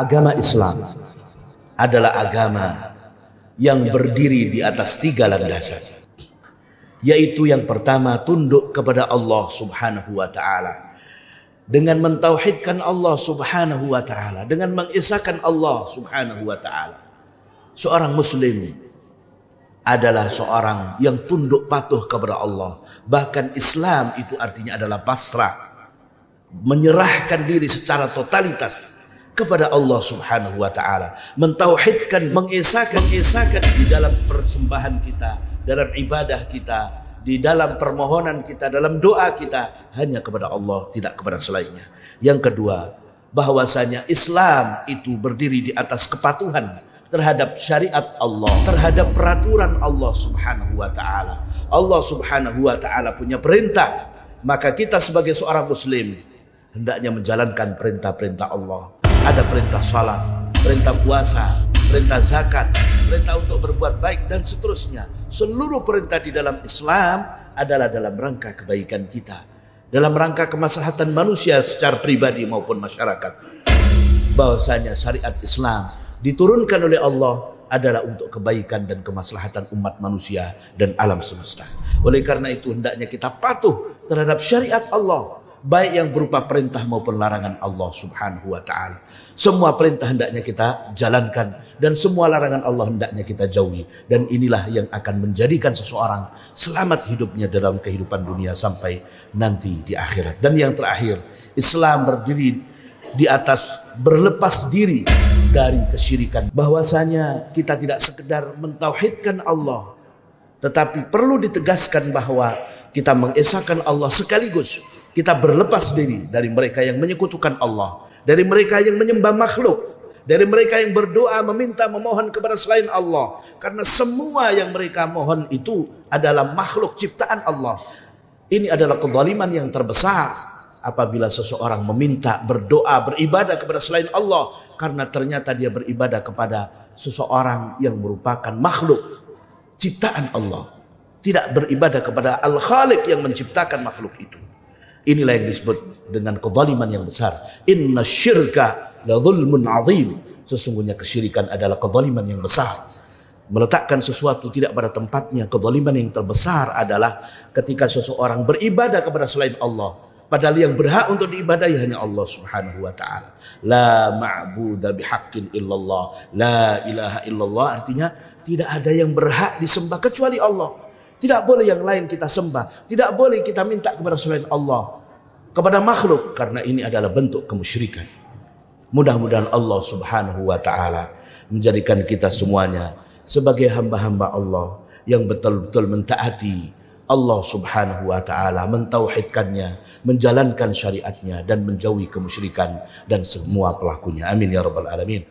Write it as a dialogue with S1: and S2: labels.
S1: Agama Islam adalah agama yang berdiri di atas 3 landasan, yaitu yang pertama, tunduk kepada Allah Subhanahu wa ta'ala dengan mentauhidkan Allah Subhanahu wa ta'ala, dengan mengesahkan Allah Subhanahu wa ta'ala. Seorang muslim adalah seorang yang tunduk patuh kepada Allah. Bahkan Islam itu artinya adalah pasrah, menyerahkan diri secara totalitas kepada Allah Subhanahu wa ta'ala, mentauhidkan, mengesahkan di dalam persembahan kita, dalam ibadah kita, di dalam permohonan kita, dalam doa kita, hanya kepada Allah, tidak kepada selainnya. Yang kedua, bahwasanya Islam itu berdiri di atas kepatuhan terhadap syariat Allah, terhadap peraturan Allah Subhanahu wa ta'ala. Allah Subhanahu wa ta'ala punya perintah, maka kita sebagai seorang muslim hendaknya menjalankan perintah-perintah Allah. Ada perintah salat, perintah puasa, perintah zakat, perintah untuk berbuat baik, dan seterusnya. Seluruh perintah di dalam Islam adalah dalam rangka kebaikan kita, dalam rangka kemaslahatan manusia secara pribadi maupun masyarakat. Bahwasanya syariat Islam diturunkan oleh Allah adalah untuk kebaikan dan kemaslahatan umat manusia dan alam semesta. Oleh karena itu hendaknya kita patuh terhadap syariat Allah, baik yang berupa perintah maupun larangan Allah Subhanahu wa ta'ala. Semua perintah hendaknya kita jalankan, dan semua larangan Allah hendaknya kita jauhi. Dan inilah yang akan menjadikan seseorang selamat hidupnya dalam kehidupan dunia sampai nanti di akhirat. Dan yang terakhir, Islam berdiri di atas berlepas diri dari kesyirikan. Bahwasanya kita tidak sekedar mentauhidkan Allah, tetapi perlu ditegaskan bahwa kita mengesahkan Allah sekaligus kita berlepas diri dari mereka yang menyekutukan Allah, dari mereka yang menyembah makhluk, dari mereka yang berdoa, meminta, memohon kepada selain Allah. Karena semua yang mereka mohon itu adalah makhluk ciptaan Allah. Ini adalah kezaliman yang terbesar apabila seseorang meminta, berdoa, beribadah kepada selain Allah, karena ternyata dia beribadah kepada seseorang yang merupakan makhluk ciptaan Allah, tidak beribadah kepada Al-Khaliq yang menciptakan makhluk itu. Inilah yang disebut dengan kezaliman yang besar. Inna syirka la zulmun azim. Sesungguhnya kesyirikan adalah kezaliman yang besar. Meletakkan sesuatu tidak pada tempatnya. Kezaliman yang terbesar adalah ketika seseorang beribadah kepada selain Allah, padahal yang berhak untuk diibadahi hanya Allah Subhanahu wa ta'ala. La ma'buda bihaqqin illallah. La ilaha illallah artinya tidak ada yang berhak disembah kecuali Allah. Tidak boleh yang lain kita sembah. Tidak boleh kita minta kepada selain Allah, kepada makhluk, karena ini adalah bentuk kemusyrikan. Mudah-mudahan Allah Subhanahu wa ta'ala menjadikan kita semuanya sebagai hamba-hamba Allah yang betul-betul mentaati Allah Subhanahu wa ta'ala, mentauhidkannya, menjalankan syariatnya, dan menjauhi kemusyrikan dan semua pelakunya. Amin ya rabbal alamin.